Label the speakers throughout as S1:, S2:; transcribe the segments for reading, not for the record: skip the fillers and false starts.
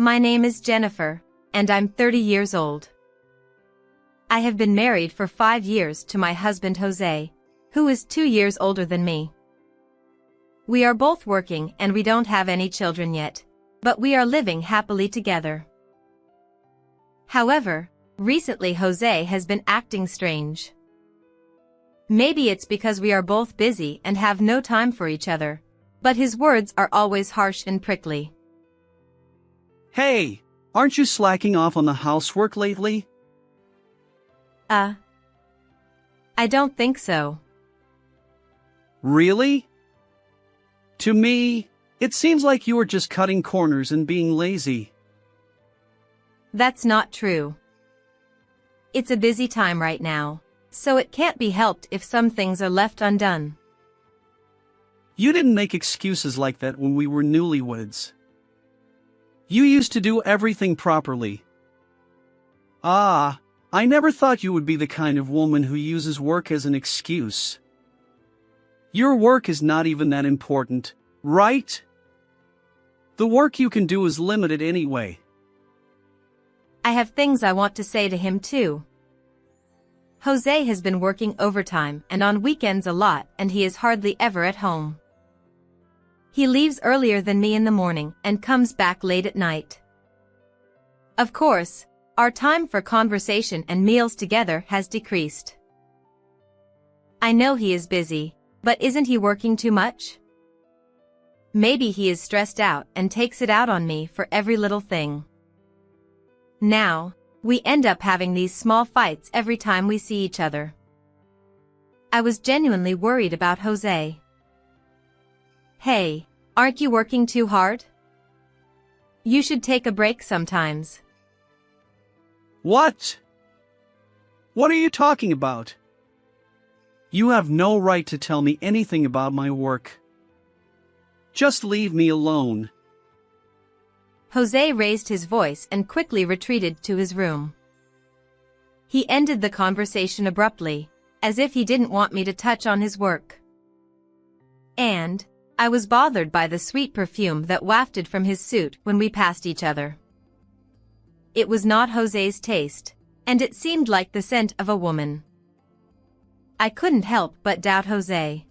S1: My name is Jennifer, and I'm 30 years old. I have been married for 5 years to my husband Jose, who is 2 years older than me. We are both working and we don't have any children yet, but we are living happily together. However, recently Jose has been acting strange. Maybe it's because we are both busy and have no time for each other, but his words are always harsh and prickly.
S2: Hey, aren't you slacking off on the housework lately?
S1: I don't think so.
S2: Really? To me, it seems like you are just cutting corners and being lazy.
S1: That's not true. It's a busy time right now, so it can't be helped if some things are left undone.
S2: You didn't make excuses like that when we were newlyweds. You used to do everything properly. I never thought you would be the kind of woman who uses work as an excuse. Your work is not even that important, right? The work you can do is limited anyway.
S1: I have things I want to say to him too. Jose has been working overtime and on weekends a lot, and he is hardly ever at home. He leaves earlier than me in the morning and comes back late at night. Of course, our time for conversation and meals together has decreased. I know he is busy, but isn't he working too much? Maybe he is stressed out and takes it out on me for every little thing. Now, we end up having these small fights every time we see each other. I was genuinely worried about Jose. Hey, aren't you working too hard? You should take a break sometimes.
S2: What? What are you talking about? You have no right to tell me anything about my work. Just leave me alone.
S1: Jose raised his voice and quickly retreated to his room. He ended the conversation abruptly, as if he didn't want me to touch on his work. And I was bothered by the sweet perfume that wafted from his suit when we passed each other. It was not Jose's taste, and it seemed like the scent of a woman. I couldn't help but doubt Jose.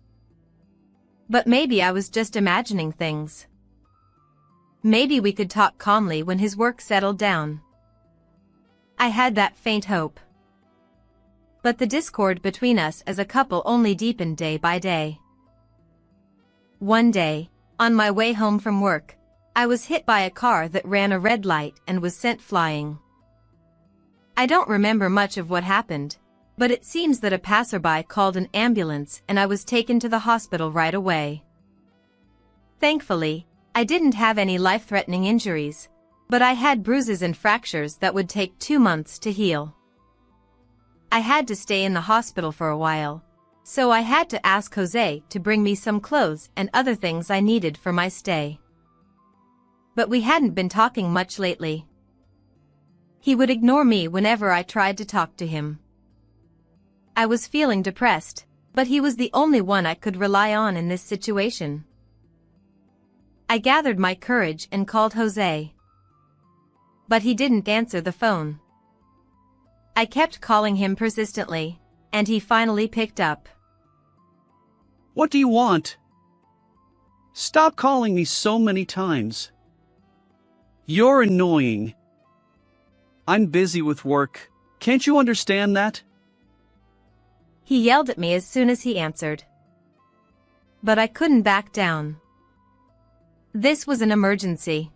S1: But maybe I was just imagining things. Maybe we could talk calmly when his work settled down. I had that faint hope. But the discord between us as a couple only deepened day by day. One day, on my way home from work, I was hit by a car that ran a red light and was sent flying. I don't remember much of what happened, but it seems that a passerby called an ambulance and I was taken to the hospital right away. Thankfully, I didn't have any life-threatening injuries, but I had bruises and fractures that would take 2 months to heal. I had to stay in the hospital for a while, so I had to ask Jose to bring me some clothes and other things I needed for my stay. But we hadn't been talking much lately. He would ignore me whenever I tried to talk to him. I was feeling depressed, but he was the only one I could rely on in this situation. I gathered my courage and called Jose. But he didn't answer the phone. I kept calling him persistently, and he finally picked up.
S2: What do you want? Stop calling me so many times. You're annoying. I'm busy with work. Can't you understand that?
S1: He yelled at me as soon as he answered. But I couldn't back down. This was an emergency.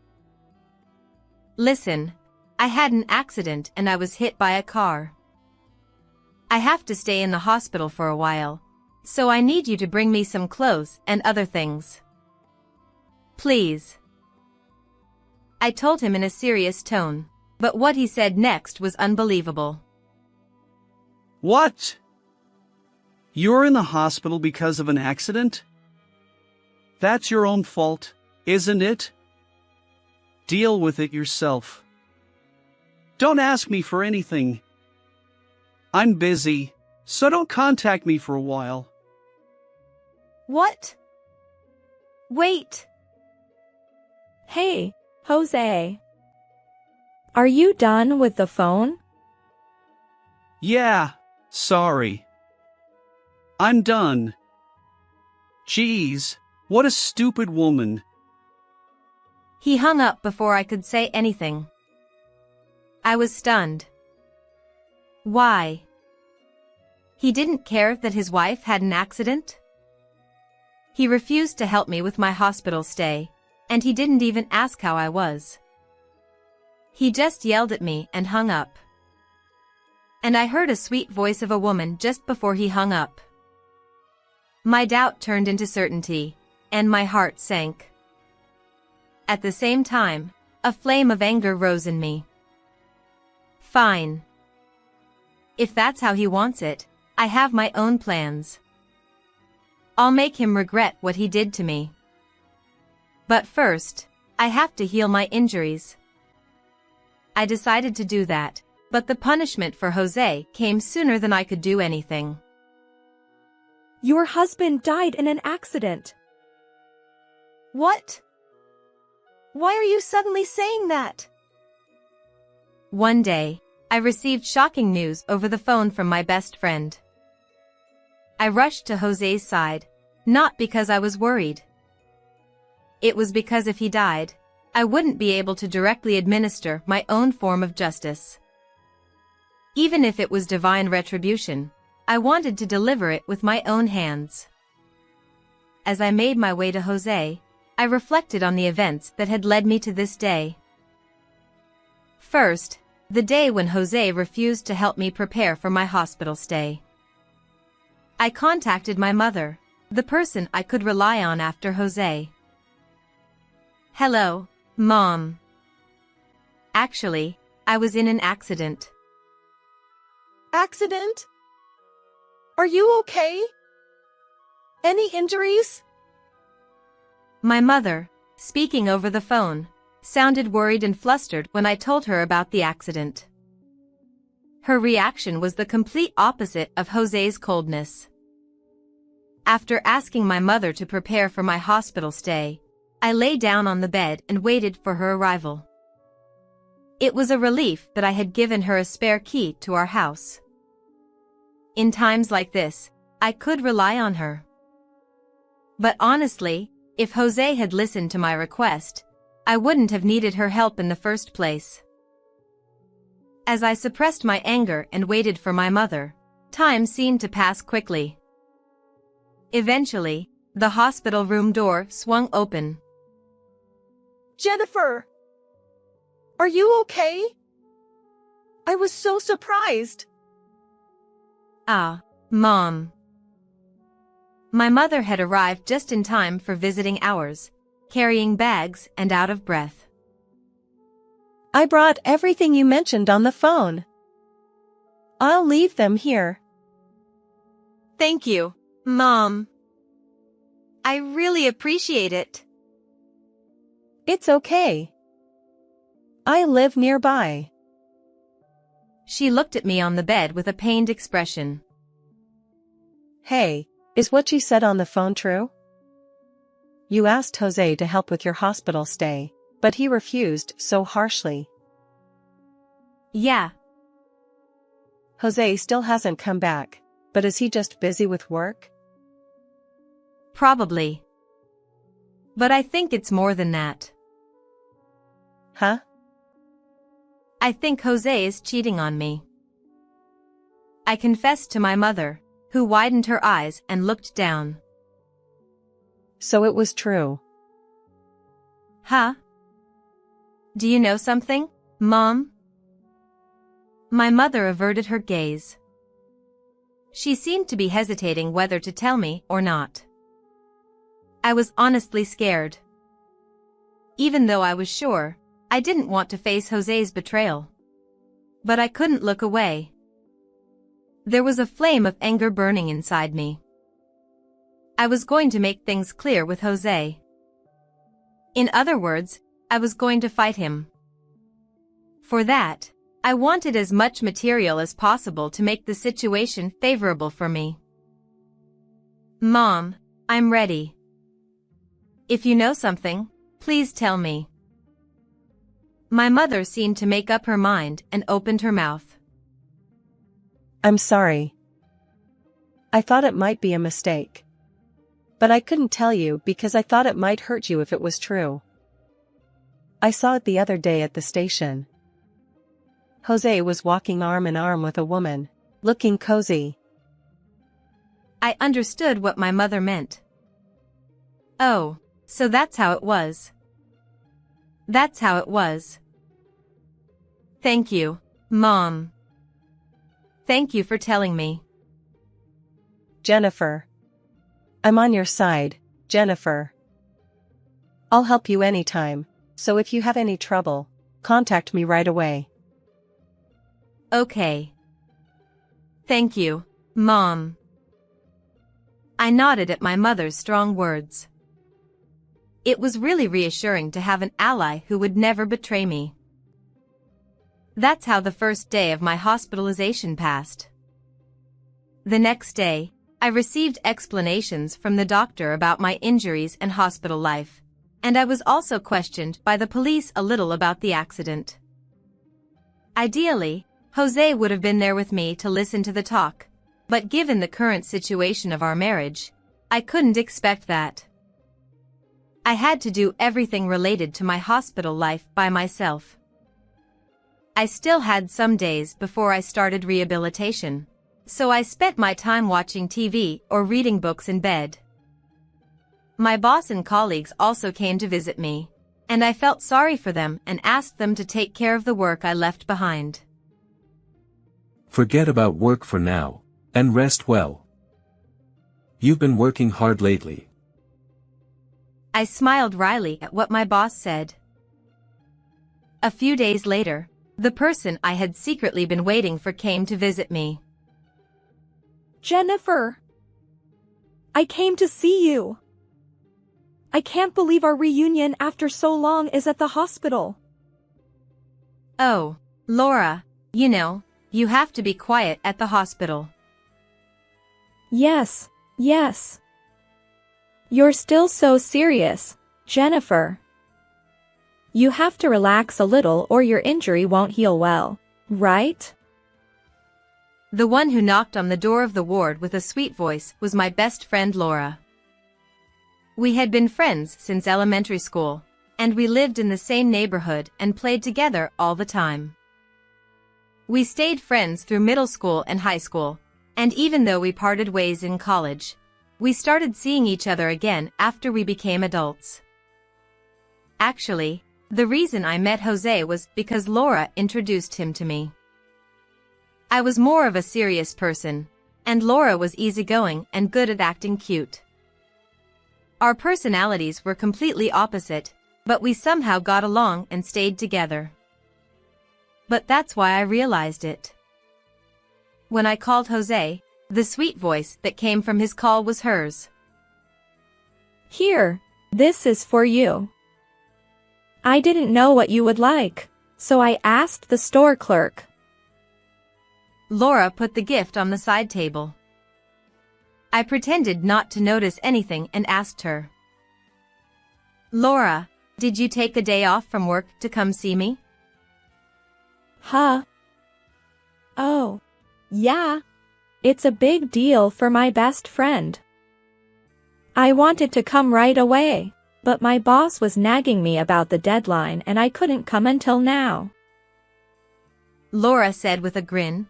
S1: Listen, I had an accident and I was hit by a car. I have to stay in the hospital for a while, so I need you to bring me some clothes and other things. Please. I told him in a serious tone, but what he said next was unbelievable.
S2: What? You're in the hospital because of an accident? That's your own fault, isn't it? Deal with it yourself. Don't ask me for anything. I'm busy, so don't contact me for a while.
S1: What? Wait.
S3: Hey, Jose. Are you done with the phone?
S2: Yeah, sorry. I'm done. Jeez, what a stupid woman.
S1: He hung up before I could say anything. I was stunned. Why? He didn't care that his wife had an accident? He refused to help me with my hospital stay, and he didn't even ask how I was. He just yelled at me and hung up. And I heard a sweet voice of a woman just before he hung up. My doubt turned into certainty, and my heart sank. At the same time, a flame of anger rose in me. Fine. If that's how he wants it, I have my own plans. I'll make him regret what he did to me. But first, I have to heal my injuries. I decided to do that, but the punishment for Jose came sooner than I could do anything.
S3: Your husband died in an accident.
S4: What? Why are you suddenly saying that?
S1: One day, I received shocking news over the phone from my best friend. I rushed to Jose's side, not because I was worried. It was because if he died, I wouldn't be able to directly administer my own form of justice. Even if it was divine retribution, I wanted to deliver it with my own hands. As I made my way to Jose, I reflected on the events that had led me to this day. First, the day when Jose refused to help me prepare for my hospital stay. I contacted my mother, the person I could rely on after Jose. Hello, Mom. Actually, I was in an accident.
S4: Accident? Are you okay? Any injuries?
S1: My mother, speaking over the phone, sounded worried and flustered when I told her about the accident. Her reaction was the complete opposite of Jose's coldness. After asking my mother to prepare for my hospital stay, I lay down on the bed and waited for her arrival. It was a relief that I had given her a spare key to our house. In times like this, I could rely on her. But honestly, if Jose had listened to my request, I wouldn't have needed her help in the first place. As I suppressed my anger and waited for my mother, time seemed to pass quickly. Eventually, the hospital room door swung open.
S4: Jennifer! Are you okay? I was so surprised.
S1: Ah, Mom. My mother had arrived just in time for visiting hours, carrying bags and out of breath.
S4: I brought everything you mentioned on the phone. I'll leave them here.
S1: Thank you, Mom. I really appreciate it.
S4: It's okay. I live nearby.
S1: She looked at me on the bed with a pained expression.
S4: Hey, is what you said on the phone true? You asked Jose to help with your hospital stay, but he refused so harshly.
S1: Yeah.
S4: Jose still hasn't come back, but is he just busy with work?
S1: Probably. But I think it's more than that.
S4: Huh?
S1: I think Jose is cheating on me. I confessed to my mother, who widened her eyes and looked down.
S4: So it was true.
S1: Huh? Do you know something, Mom? My mother averted her gaze. She seemed to be hesitating whether to tell me or not. I was honestly scared. Even though I was sure, I didn't want to face Jose's betrayal. But I couldn't look away. There was a flame of anger burning inside me. I was going to make things clear with Jose. In other words, I was going to fight him. For that, I wanted as much material as possible to make the situation favorable for me. Mom, I'm ready. If you know something, please tell me. My mother seemed to make up her mind and opened her mouth.
S4: I'm sorry. I thought it might be a mistake. But I couldn't tell you because I thought it might hurt you if it was true. I saw it the other day at the station. Jose was walking arm in arm with a woman, looking cozy.
S1: I understood what my mother meant. Oh, so that's how it was. That's how it was. Thank you, Mom. Thank you for telling me.
S4: Jennifer. I'm on your side, Jennifer. I'll help you anytime, so if you have any trouble, contact me right away.
S1: Okay. Thank you, Mom. I nodded at my mother's strong words. It was really reassuring to have an ally who would never betray me. That's how the first day of my hospitalization passed. The next day, I received explanations from the doctor about my injuries and hospital life, and I was also questioned by the police a little about the accident. Ideally, Jose would have been there with me to listen to the talk, but given the current situation of our marriage, I couldn't expect that. I had to do everything related to my hospital life by myself. I still had some days before I started rehabilitation, so I spent my time watching TV or reading books in bed. My boss and colleagues also came to visit me, and I felt sorry for them and asked them to take care of the work I left behind.
S5: Forget about work for now, and rest well. You've been working hard lately.
S1: I smiled wryly at what my boss said. A few days later, the person I had secretly been waiting for came to visit me.
S3: Jennifer. I came to see you. I can't believe our reunion after so long is at the hospital.
S1: Oh, Laura, you have to be quiet at the hospital.
S3: Yes. You're still so serious, Jennifer. You have to relax a little or your injury won't heal well, right?
S1: The one who knocked on the door of the ward with a sweet voice was my best friend Laura. We had been friends since elementary school, and we lived in the same neighborhood and played together all the time. We stayed friends through middle school and high school, and even though we parted ways in college, we started seeing each other again after we became adults. Actually, the reason I met Jose was because Laura introduced him to me. I was more of a serious person, and Laura was easygoing and good at acting cute. Our personalities were completely opposite, but we somehow got along and stayed together. But that's why I realized it. When I called Jose, the sweet voice that came from his call was hers.
S3: Here, this is for you. I didn't know what you would like, so I asked the store clerk.
S1: Laura put the gift on the side table. I pretended not to notice anything and asked her. Laura, did you take a day off from work to come see me?
S3: Huh? Oh, yeah. It's a big deal for my best friend. I wanted to come right away, but my boss was nagging me about the deadline and I couldn't come until now.
S1: Laura said with a grin.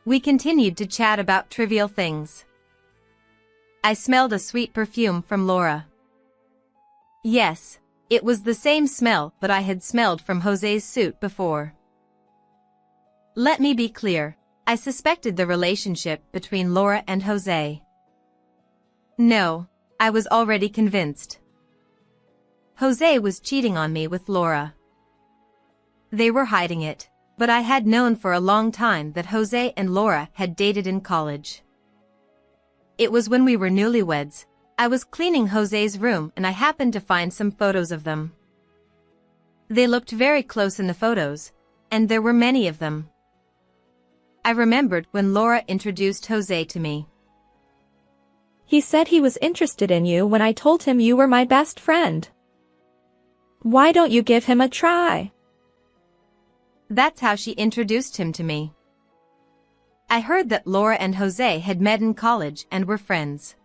S1: We continued to chat about trivial things. I smelled a sweet perfume from Laura. Yes, it was the same smell that I had smelled from Jose's suit before. Let me be clear, I suspected the relationship between Laura and Jose. No, I was already convinced. Jose was cheating on me with Laura. They were hiding it, but I had known for a long time that Jose and Laura had dated in college. It was when we were newlyweds. I was cleaning Jose's room and I happened to find some photos of them. They looked very close in the photos, and there were many of them. I remembered when Laura introduced Jose to me.
S3: He said he was interested in you when I told him you were my best friend. Why don't you give him a try?
S1: That's how she introduced him to me. I heard that Laura and Jose had met in college and were friends.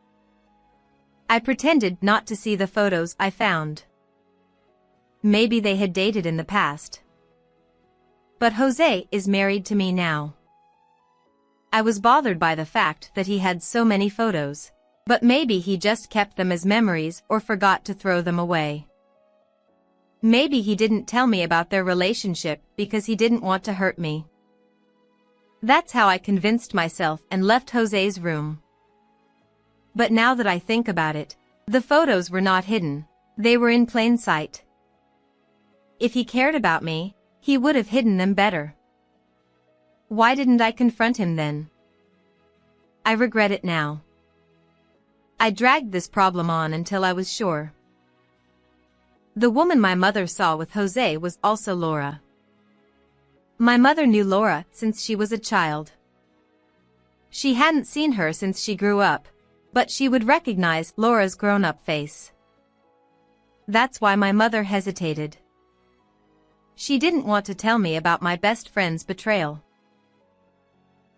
S1: I pretended not to see the photos I found. Maybe they had dated in the past. But Jose is married to me now. I was bothered by the fact that he had so many photos, but maybe he just kept them as memories or forgot to throw them away. Maybe he didn't tell me about their relationship because he didn't want to hurt me. That's how I convinced myself and left Jose's room. But now that I think about it, the photos were not hidden, they were in plain sight. If he cared about me, he would have hidden them better. Why didn't I confront him then? I regret it now. I dragged this problem on until I was sure. The woman my mother saw with Jose was also Laura. My mother knew Laura since she was a child. She hadn't seen her since she grew up, but she would recognize Laura's grown-up face. That's why my mother hesitated. She didn't want to tell me about my best friend's betrayal.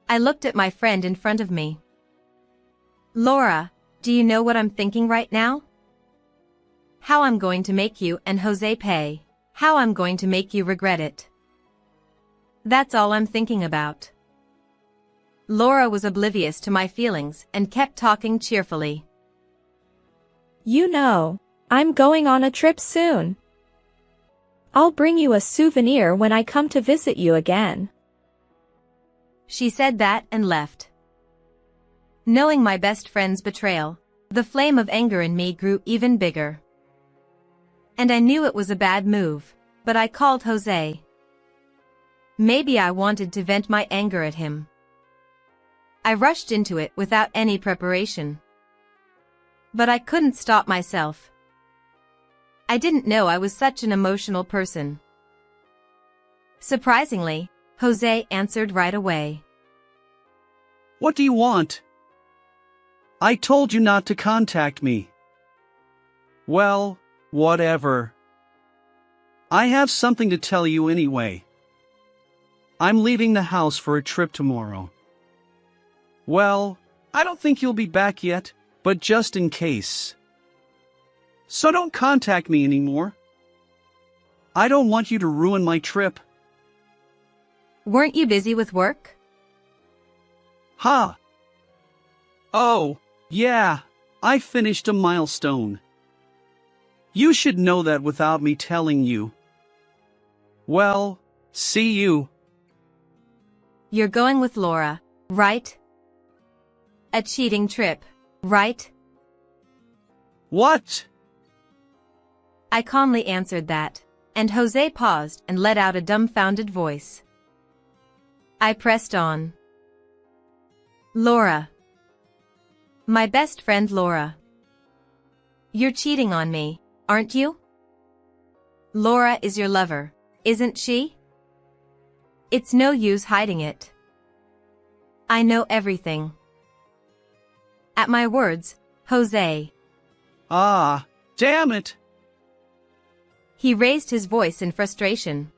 S1: I looked at my friend in front of me. Laura, do you know what I'm thinking right now? How I'm going to make you and Jose pay. How I'm going to make you regret it. That's all I'm thinking about. Laura was oblivious to my feelings and kept talking cheerfully.
S3: You know, I'm going on a trip soon. I'll bring you a souvenir when I come to visit you again.
S1: She said that and left. Knowing my best friend's betrayal, the flame of anger in me grew even bigger. And I knew it was a bad move, but I called Jose. Maybe I wanted to vent my anger at him. I rushed into it without any preparation. But I couldn't stop myself. I didn't know I was such an emotional person. Surprisingly, Jose answered right away.
S2: What do you want? I told you not to contact me. Well, whatever. I have something to tell you anyway. I'm leaving the house for a trip tomorrow. Well, I don't think you'll be back yet, but just in case. So don't contact me anymore. I don't want you to ruin my trip.
S1: Weren't you busy with work?
S2: Ha! Oh, yeah, I finished a milestone. You should know that without me telling you. Well, see you.
S1: You're going with Laura, right? A cheating trip, right?
S2: What?
S1: I calmly answered that, and Jose paused and let out a dumbfounded voice. I pressed on. Laura. My best friend Laura. You're cheating on me, aren't you? Laura is your lover, isn't she? It's no use hiding it. I know everything. At my words, Jose.
S2: Ah, damn it!
S1: He raised his voice in frustration.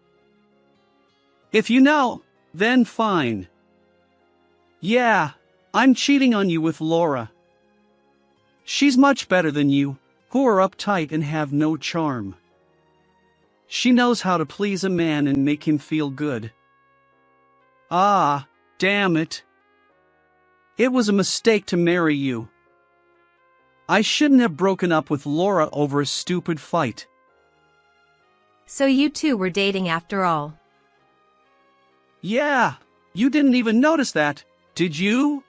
S2: If you know, then fine. Yeah, I'm cheating on you with Laura. She's much better than you, who are uptight and have no charm. She knows how to please a man and make him feel good. Ah, damn it. It was a mistake to marry you. I shouldn't have broken up with Laura over a stupid fight.
S1: So you two were dating after all.
S2: Yeah, you didn't even notice that, did you?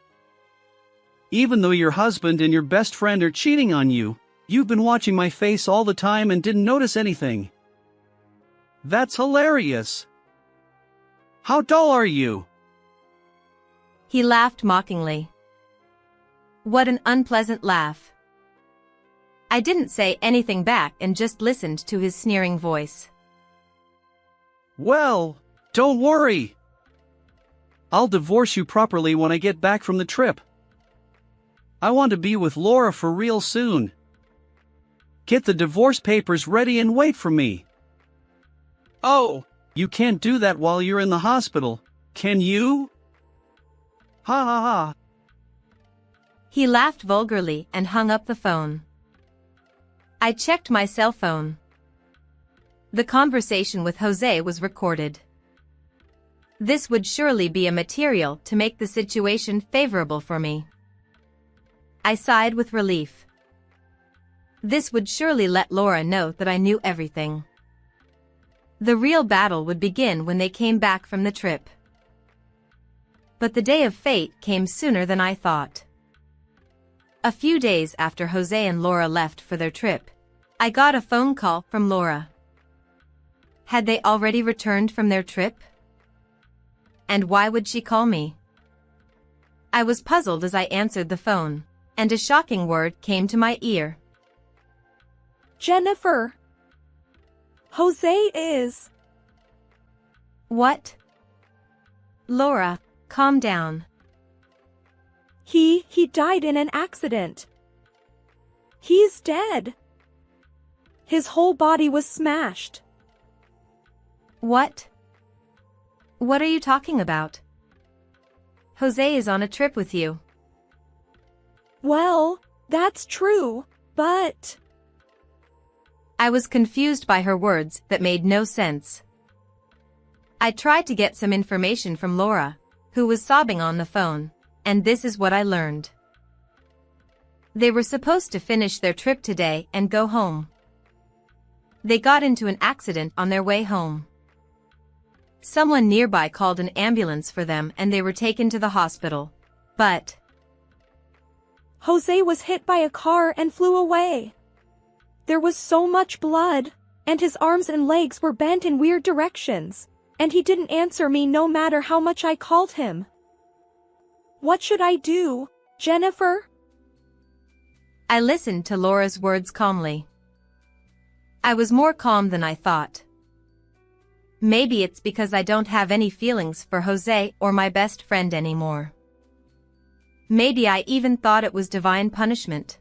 S2: Even though your husband and your best friend are cheating on you, you've been watching my face all the time and didn't notice anything. That's hilarious. How dull are you?
S1: He laughed mockingly. What an unpleasant laugh. I didn't say anything back and just listened to his sneering voice.
S2: Well, don't worry. I'll divorce you properly when I get back from the trip. I want to be with Laura for real soon. Get the divorce papers ready and wait for me. Oh, you can't do that while you're in the hospital, can you? Ha ha ha.
S1: He laughed vulgarly and hung up the phone. I checked my cell phone. The conversation with Jose was recorded. This would surely be a material to make the situation favorable for me. I sighed with relief. This would surely let Laura know that I knew everything. The real battle would begin when they came back from the trip. But the day of fate came sooner than I thought. A few days after Jose and Laura left for their trip, I got a phone call from Laura. Had they already returned from their trip? And why would she call me? I was puzzled as I answered the phone, and a shocking word came to my ear.
S3: Jennifer. Jose is.
S1: What? Laura, calm down.
S3: He died in an accident. He's dead. His whole body was smashed.
S1: What? What are you talking about? Jose is on a trip with you.
S3: Well, that's true, but...
S1: I was confused by her words that made no sense. I tried to get some information from Laura, who was sobbing on the phone, and this is what I learned. They were supposed to finish their trip today and go home. They got into an accident on their way home. Someone nearby called an ambulance for them and they were taken to the hospital. But
S3: Jose was hit by a car and flew away. There was so much blood, and his arms and legs were bent in weird directions, and he didn't answer me no matter how much I called him. What should I do, Jennifer?
S1: I listened to Laura's words calmly. I was more calm than I thought. Maybe it's because I don't have any feelings for Jose or my best friend anymore. Maybe I even thought it was divine punishment.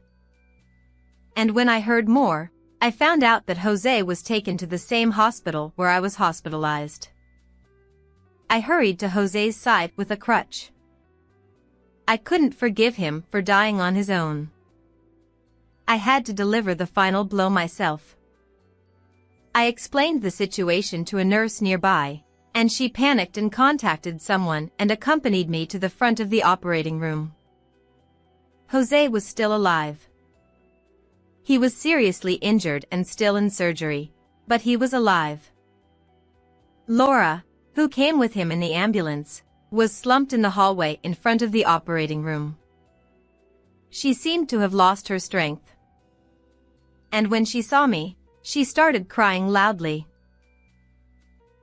S1: And when I heard more, I found out that Jose was taken to the same hospital where I was hospitalized. I hurried to Jose's side with a crutch. I couldn't forgive him for dying on his own. I had to deliver the final blow myself. I explained the situation to a nurse nearby, and she panicked and contacted someone and accompanied me to the front of the operating room. Jose was still alive. He was seriously injured and still in surgery, but he was alive. Laura, who came with him in the ambulance, was slumped in the hallway in front of the operating room. She seemed to have lost her strength. And when she saw me, she started crying loudly.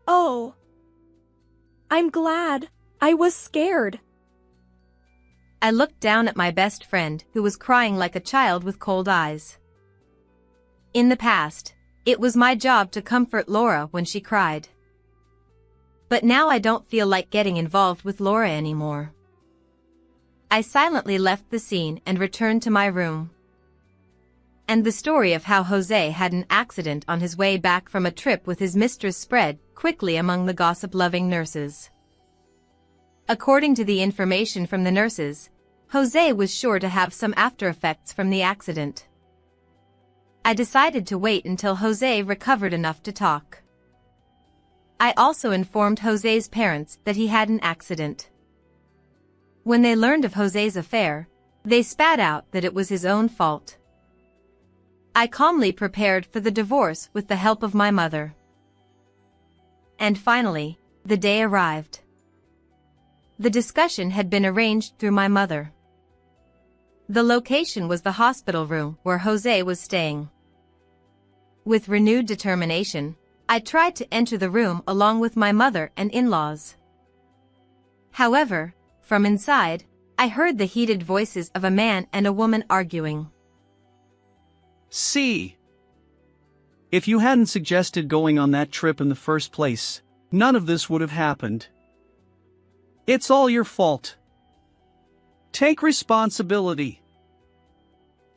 S3: Oh. I'm glad. I was scared.
S1: I looked down at my best friend who was crying like a child with cold eyes. In the past, it was my job to comfort Laura when she cried. But now I don't feel like getting involved with Laura anymore. I silently left the scene and returned to my room. And the story of how Jose had an accident on his way back from a trip with his mistress spread quickly among the gossip-loving nurses. According to the information from the nurses, Jose was sure to have some after-effects from the accident. I decided to wait until Jose recovered enough to talk. I also informed Jose's parents that he had an accident. When they learned of Jose's affair, they spat out that it was his own fault. I calmly prepared for the divorce with the help of my mother. And finally, the day arrived. The discussion had been arranged through my mother. The location was the hospital room where Jose was staying. With renewed determination, I tried to enter the room along with my mother and in-laws. However, from inside, I heard the heated voices of a man and a woman arguing.
S2: See, if you hadn't suggested going on that trip in the first place, none of this would have happened. It's all your fault. Take responsibility.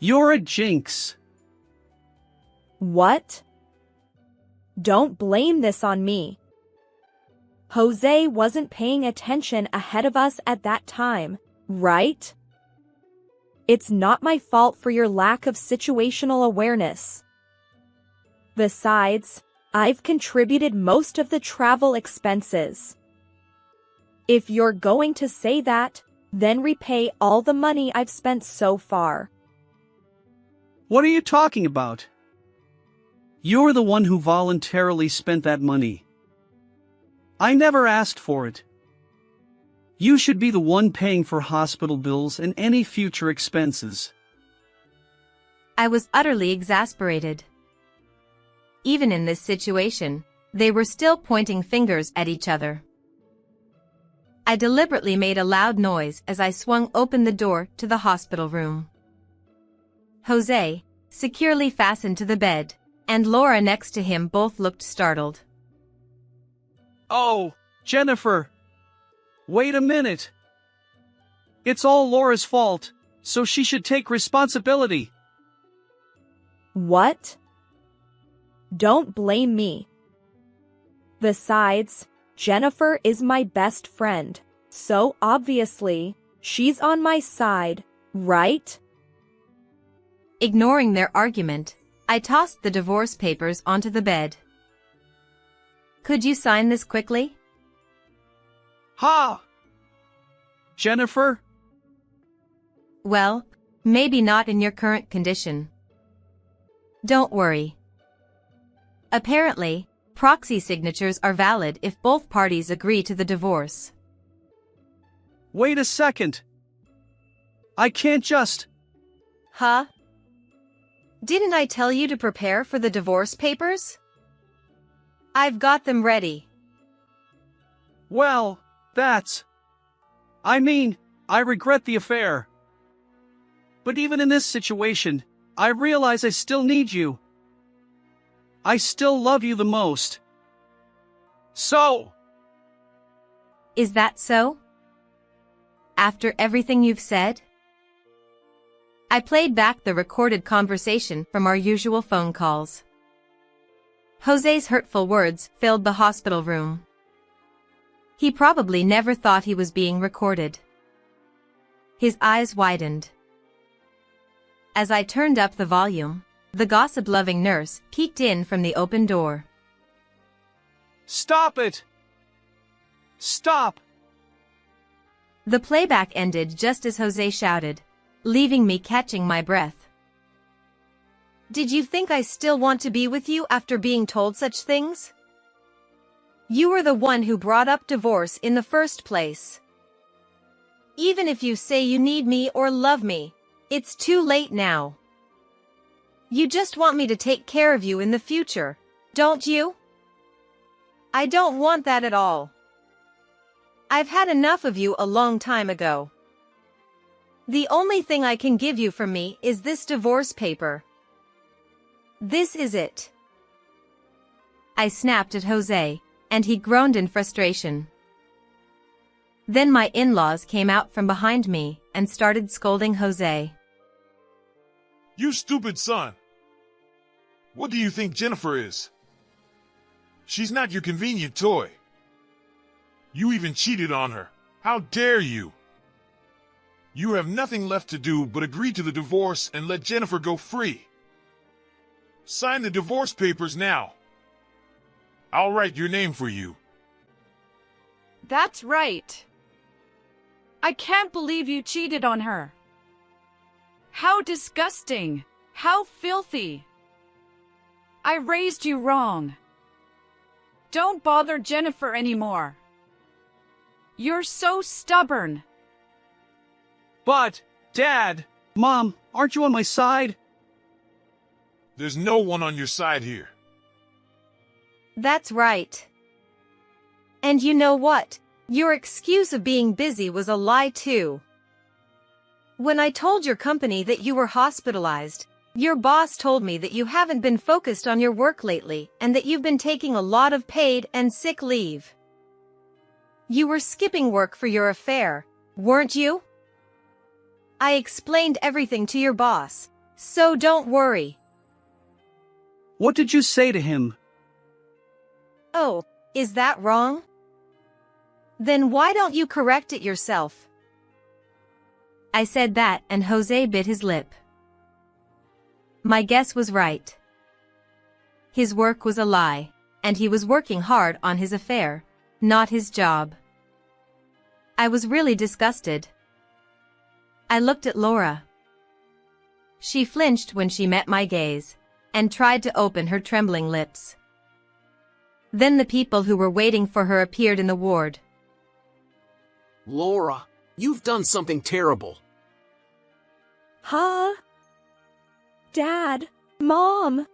S2: You're a jinx.
S3: What? Don't blame this on me. Jose wasn't paying attention ahead of us at that time, right? It's not my fault for your lack of situational awareness. Besides, I've contributed most of the travel expenses. If you're going to say that, then repay all the money I've spent so far.
S2: What are you talking about? You're the one who voluntarily spent that money. I never asked for it. You should be the one paying for hospital bills and any future expenses.
S1: I was utterly exasperated. Even in this situation, they were still pointing fingers at each other. I deliberately made a loud noise as I swung open the door to the hospital room. Jose, securely fastened to the bed, and Laura next to him both looked startled.
S2: Oh, Jennifer! Wait a minute! It's all Laura's fault, so she should take responsibility.
S3: What? Don't blame me. Besides, Jennifer is my best friend, so obviously, she's on my side, right?
S1: Ignoring their argument, I tossed the divorce papers onto the bed. Could you sign this quickly?
S2: Ha! Jennifer?
S1: Well, maybe not in your current condition. Don't worry. Apparently, proxy signatures are valid if both parties agree to the divorce.
S2: Wait a second. I can't just...
S1: Huh? Didn't I tell you to prepare for the divorce papers? I've got them ready.
S2: Well, that's... I regret the affair. But even in this situation, I realize I still need you. I still love you the most. So...
S1: Is that so? After everything you've said? I played back the recorded conversation from our usual phone calls. Jose's hurtful words filled the hospital room. He probably never thought he was being recorded. His eyes widened. As I turned up the volume, the gossip-loving nurse peeked in from the open door.
S2: Stop it! Stop!
S1: The playback ended just as Jose shouted, leaving me catching my breath. Did you think I still want to be with you after being told such things? You were the one who brought up divorce in the first place. Even if you say you need me or love me, it's too late now. You just want me to take care of you in the future, don't you? I don't want that at all. I've had enough of you a long time ago. The only thing I can give you from me is this divorce paper. This is it. I snapped at Jose, and he groaned in frustration. Then my in-laws came out from behind me and started scolding Jose.
S6: You stupid son! What do you think Jennifer is? She's not your convenient toy. You even cheated on her. How dare you? You have nothing left to do but agree to the divorce and let Jennifer go free. Sign the divorce papers now. I'll write your name for you.
S7: That's right. I can't believe you cheated on her. How disgusting! How filthy! I raised you wrong. Don't bother Jennifer anymore. You're so stubborn.
S2: But, Dad, Mom, aren't you on my side?
S6: There's no one on your side here.
S1: That's right. And you know what? Your excuse of being busy was a lie too. When I told your company that you were hospitalized, your boss told me that you haven't been focused on your work lately and that you've been taking a lot of paid and sick leave. You were skipping work for your affair, weren't you? I explained everything to your boss, so don't worry.
S2: What did you say to him?
S1: Oh, is that wrong? Then why don't you correct it yourself? I said that and Jose bit his lip. My guess was right. His work was a lie, and he was working hard on his affair, not his job. I was really disgusted. I looked at Laura. She flinched when she met my gaze, and tried to open her trembling lips. Then the people who were waiting for her appeared in the ward.
S8: Laura, you've done something terrible.
S3: Huh? Dad, Mom.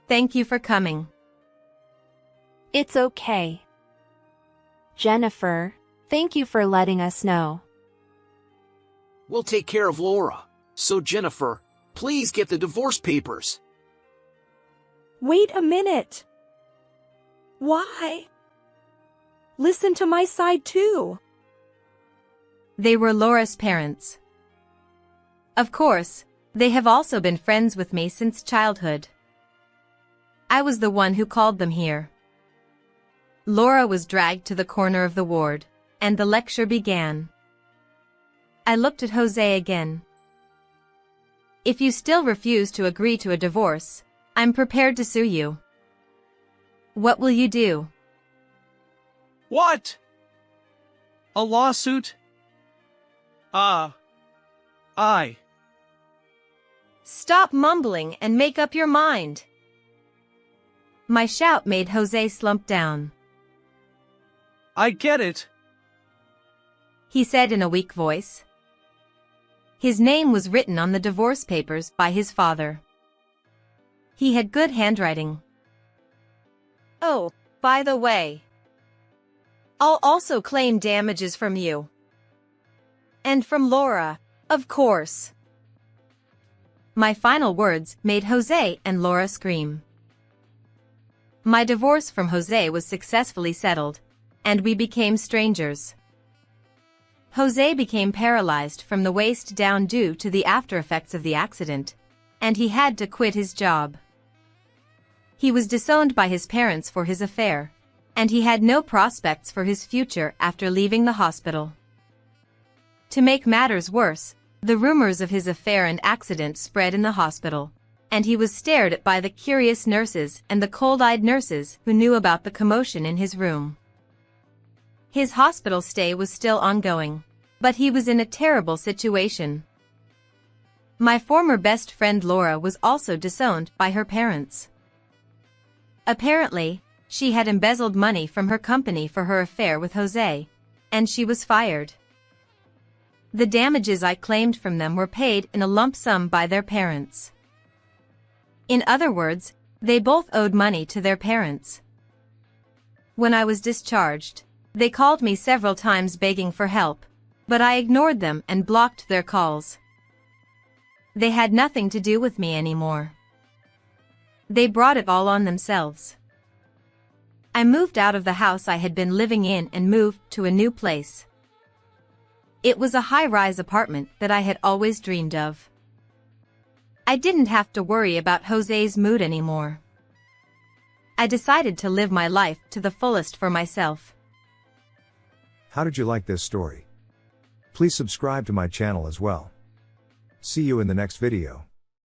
S1: Thank you for coming.
S9: It's okay. Jennifer, thank you for letting us know.
S8: We'll take care of Laura. So Jennifer, please get the divorce papers.
S3: Wait a minute. Why? Listen to my side too.
S1: They were Laura's parents. Of course, they have also been friends with me since childhood. I was the one who called them here. Laura was dragged to the corner of the ward, and the lecture began. I looked at Jose again. If you still refuse to agree to a divorce, I'm prepared to sue you. What will you do?
S2: What? A lawsuit?
S1: Stop mumbling and make up your mind. My shout made Jose slump down.
S2: I get it.
S1: He said in a weak voice. His name was written on the divorce papers by his father. He had good handwriting. Oh, by the way, I'll also claim damages from you. And from Laura, of course. My final words made Jose and Laura scream. My divorce from Jose was successfully settled, and we became strangers. Jose became paralyzed from the waist down due to the after-effects of the accident, and he had to quit his job. He was disowned by his parents for his affair, and he had no prospects for his future after leaving the hospital. To make matters worse, the rumors of his affair and accident spread in the hospital, and he was stared at by the curious nurses and the cold-eyed nurses who knew about the commotion in his room. His hospital stay was still ongoing, but he was in a terrible situation. My former best friend Laura was also disowned by her parents. Apparently, she had embezzled money from her company for her affair with Jose, and she was fired. The damages I claimed from them were paid in a lump sum by their parents. In other words, they both owed money to their parents. When I was discharged, they called me several times begging for help, but I ignored them and blocked their calls. They had nothing to do with me anymore. They brought it all on themselves. I moved out of the house I had been living in and moved to a new place. It was a high-rise apartment that I had always dreamed of. I didn't have to worry about Jose's mood anymore. I decided to live my life to the fullest for myself.
S10: How did you like this story? Please subscribe to my channel as well. See you in the next video.